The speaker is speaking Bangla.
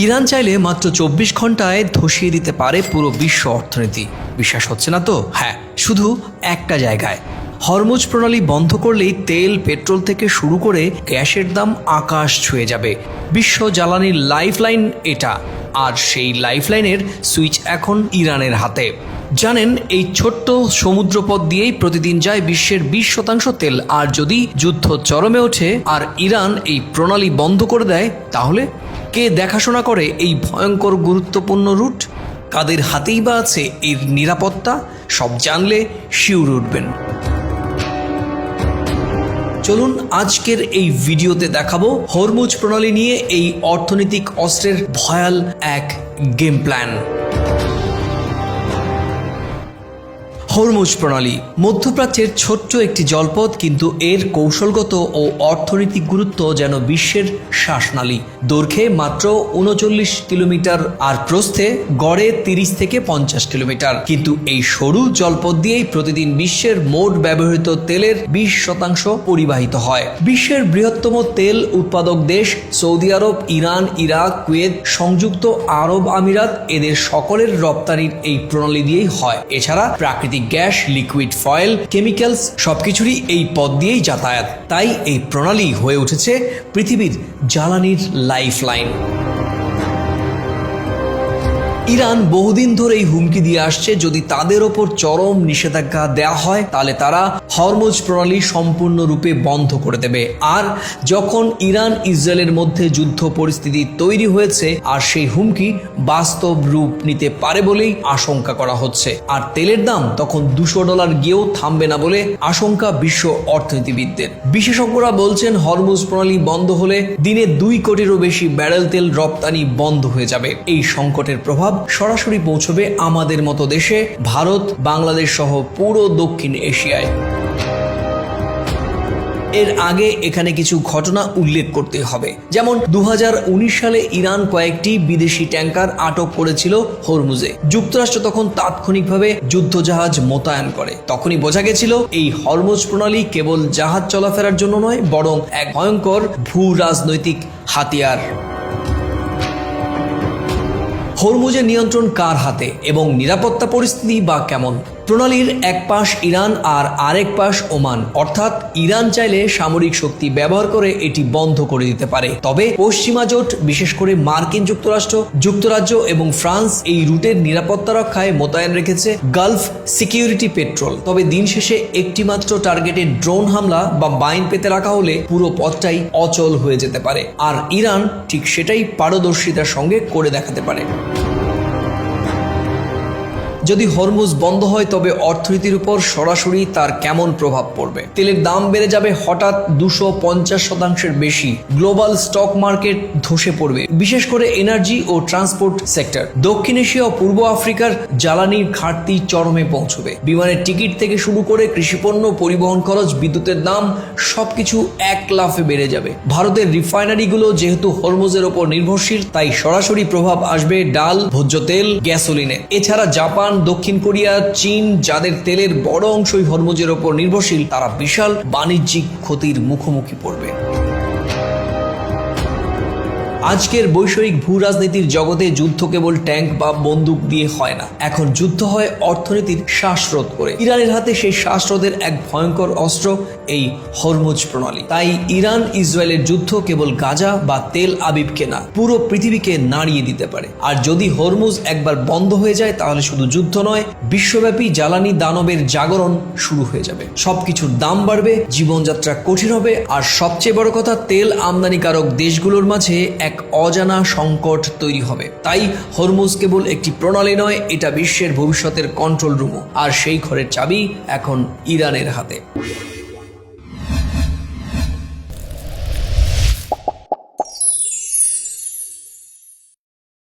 ইরান চাইলে মাত্র ২৪ ঘন্টায় ধসিয়ে দিতে পারে পুরো বিশ্ব অর্থনীতি। বিশ্বাস হচ্ছে না তো? হ্যাঁ, শুধু একটা জায়গায়। হরমুজ প্রণালী বন্ধ করলেই তেল, পেট্রোল থেকে শুরু করে গ্যাসের দাম আকাশ ছুঁয়ে যাবে। বিশ্ব জ্বালানির লাইফলাইন এটা, আর সেই লাইফলাইনের সুইচ এখন ইরানের হাতে। জানেন, এই ছোট্ট সমুদ্রপথ দিয়েই প্রতিদিন যায় বিশ্বের ২০% তেল। আর যদি যুদ্ধ চরমে ওঠে আর ইরান এই প্রণালী বন্ধ করে দেয়, তাহলে কে দেখাশোনা করে এই ভয়ঙ্কর গুরুত্বপূর্ণ রুট? কাদের হাতেই বা আছে এর নিরাপত্তা? সব জানলে শিউরে উঠবেন। চলুন আজকের এই ভিডিওতে দেখাবো হরমুজ প্রণালী নিয়ে এই অর্থনৈতিক অস্ত্রের ভয়াল এক গেম প্ল্যান। হরমুজ প্রণালী মধ্যপ্রাচ্যের ছোট্ট একটি জলপথ, কিন্তু এর কৌশলগত ও অর্থনৈতিক গুরুত্ব যেন বিশ্বের শ্বাসনালী। দৈর্ঘ্যে মাত্র ৩৯ কিলোমিটার আর প্রস্থে গড়ে ৩০ থেকে ৫০ কিলোমিটার। কিন্তু এই সরু জলপথ দিয়েই প্রতিদিন বিশ্বের মোট ব্যবহৃত তেলের ২০% পরিবাহিত হয়। বিশ্বের বৃহত্তম তেল উৎপাদক দেশ সৌদি আরব, ইরান, ইরাক, কুয়েত, সংযুক্ত আরব আমিরাত, এদের সকলের রপ্তানির এই প্রণালী দিয়েই হয়। এছাড়া প্রাকৃতিক গ্যাস, লিকুইড ফয়েল, কেমিক্যালস সবকিছুরই এই পথ দিয়েই যাতায়াত। তাই এই প্রণালী হয়ে উঠেছে পৃথিবীর জ্বালানির লাইফলাইন। ইরান বহুদিন ধরেই হুমকি দিয়ে আসছে, যদি তাদের ওপর চরম নিষেধাজ্ঞা দেওয়া হয় তাহলে তারা হরমুজ প্রণালী সম্পূর্ণরূপে বন্ধ করে দেবে। আর যখন ইরান ইসরায়েলের মধ্যে যুদ্ধ পরিস্থিতি তৈরি হয়েছে, আর সেই হুমকি বাস্তব রূপ নিতে পারে বলেই আশঙ্কা করা হচ্ছে। আর তেলের দাম তখন $200 গিয়েও থামবে না বলে আশঙ্কা বিশ্ব অর্থনীতিবিদদের। বিশেষজ্ঞরা বলছেন, হরমুজ প্রণালী বন্ধ হলে দিনে ২ কোটিরও বেশি ব্যারেল তেল রপ্তানি বন্ধ হয়ে যাবে। এই সংকটের প্রভাব সরাসরি পৌঁছবে আমাদের মতো দেশে, ভারত, বাংলাদেশ সহ পুরো দক্ষিণ এশিয়ায়। এর আগে এখানে কিছু ঘটনা উল্লেখ করতে হবে। যেমন ২০১৯ সালে ইরান কয়েকটি বিদেশি ট্যাঙ্কার আটক করেছিল হরমুজে। যুক্তরাষ্ট্র তখন তাৎক্ষণিকভাবে যুদ্ধজাহাজ মোতায়েন করে। তখনই বোঝা গেছিল এই হরমুজ প্রণালী কেবল জাহাজ চলাফেরার জন্য নয়, বরং এক ভয়ঙ্কর ভূ রাজনৈতিক হাতিয়ার। হরমুজের নিয়ন্ত্রণ কার হাতে এবং নিরাপত্তা পরিস্থিতি বা কেমন? প্রণালীর এক পাশ ইরান আর আরেক পাশ ওমান, অর্থাৎ ইরান চাইলে সামরিক শক্তি ব্যবহার করে এটি বন্ধ করে দিতে পারে। তবে পশ্চিমা জোট, বিশেষ করে মার্কিন যুক্তরাষ্ট্র, যুক্তরাজ্য এবং ফ্রান্স এই রুটের নিরাপত্তা রক্ষায় মোতায়েন রেখেছে গালফ সিকিউরিটি পেট্রোল। তবে দিন শেষে একটি মাত্র টার্গেটে ড্রোন হামলা বা বাইন পেতে রাখা হলে পুরো পথটাই অচল হয়ে যেতে পারে। আর ইরান ঠিক সেটাই পারদর্শিতার সঙ্গে করে দেখাতে পারে। যদি হরমুজ বন্ধ হয়, তবে অর্থনীতির উপর সরাসরি তার কেমন প্রভাব পড়বে? তেলের দাম বেড়ে যাবে হঠাৎ ২৫০% বেশি। গ্লোবাল স্টক মার্কেট ধসে পড়বে, বিশেষ করে এনার্জি ও ট্রান্সপোর্ট সেক্টর। দক্ষিণ এশিয়া ও পূর্ব আফ্রিকার জ্বালানির ঘাটতি চরমে পৌঁছবে। বিমানের টিকিট থেকে শুরু করে কৃষিপণ্য, পরিবহন খরচ, বিদ্যুতের দাম সবকিছু এক লাফে বেড়ে যাবে। ভারতের রিফাইনারিগুলো যেহেতু হরমুজের ওপর নির্ভরশীল, তাই সরাসরি প্রভাব আসবে ডাল, ভোজ্য তেল, গ্যাসোলিনে। এছাড়া জাপান, দক্ষিণ কোরিয়া, চীন, যাদের তেলের বড় অংশই হরমুজের ওপর নির্ভরশীল, তারা বিশাল বাণিজ্যিক ক্ষতির মুখোমুখি পড়বে। আজকের বৈষয়িক ভূ রাজনীতির জগতে যুদ্ধ কেবল ট্যাঙ্ক বা বন্দুক দিয়ে হয় না। এখন যুদ্ধ হয় অর্থনীতির শ্বাসরোধ করে। ইরানের হাতে সেই শ্বাসরোধের এক ভয়ঙ্কর অস্ত্র এই হরমুজ প্রণালী। তাই ইরান ইসরায়েলের যুদ্ধ কেবল গাজা বা তেল আবিবকে না, পুরো পৃথিবীকে নাড়িয়ে দিতে পারে। আর যদি হরমুজ একবার বন্ধ হয়ে যায়, তাহলে শুধু যুদ্ধ নয়, বিশ্বব্যাপী জ্বালানি দানবের জাগরণ শুরু হয়ে যাবে। সবকিছুর দাম বাড়বে, জীবনযাত্রা কঠিন হবে, আর সবচেয়ে বড় কথা, তেল আমদানিকারক দেশগুলোর মাঝে এক অজানা সংকট তৈরি হবে। তাই হরমুজ কেবল একটি প্রণালী নয়, এটা বিশ্বের ভবিষ্যতের কন্ট্রোল রুমও। আর সেই ঘরের চাবি এখন ইরানের হাতে।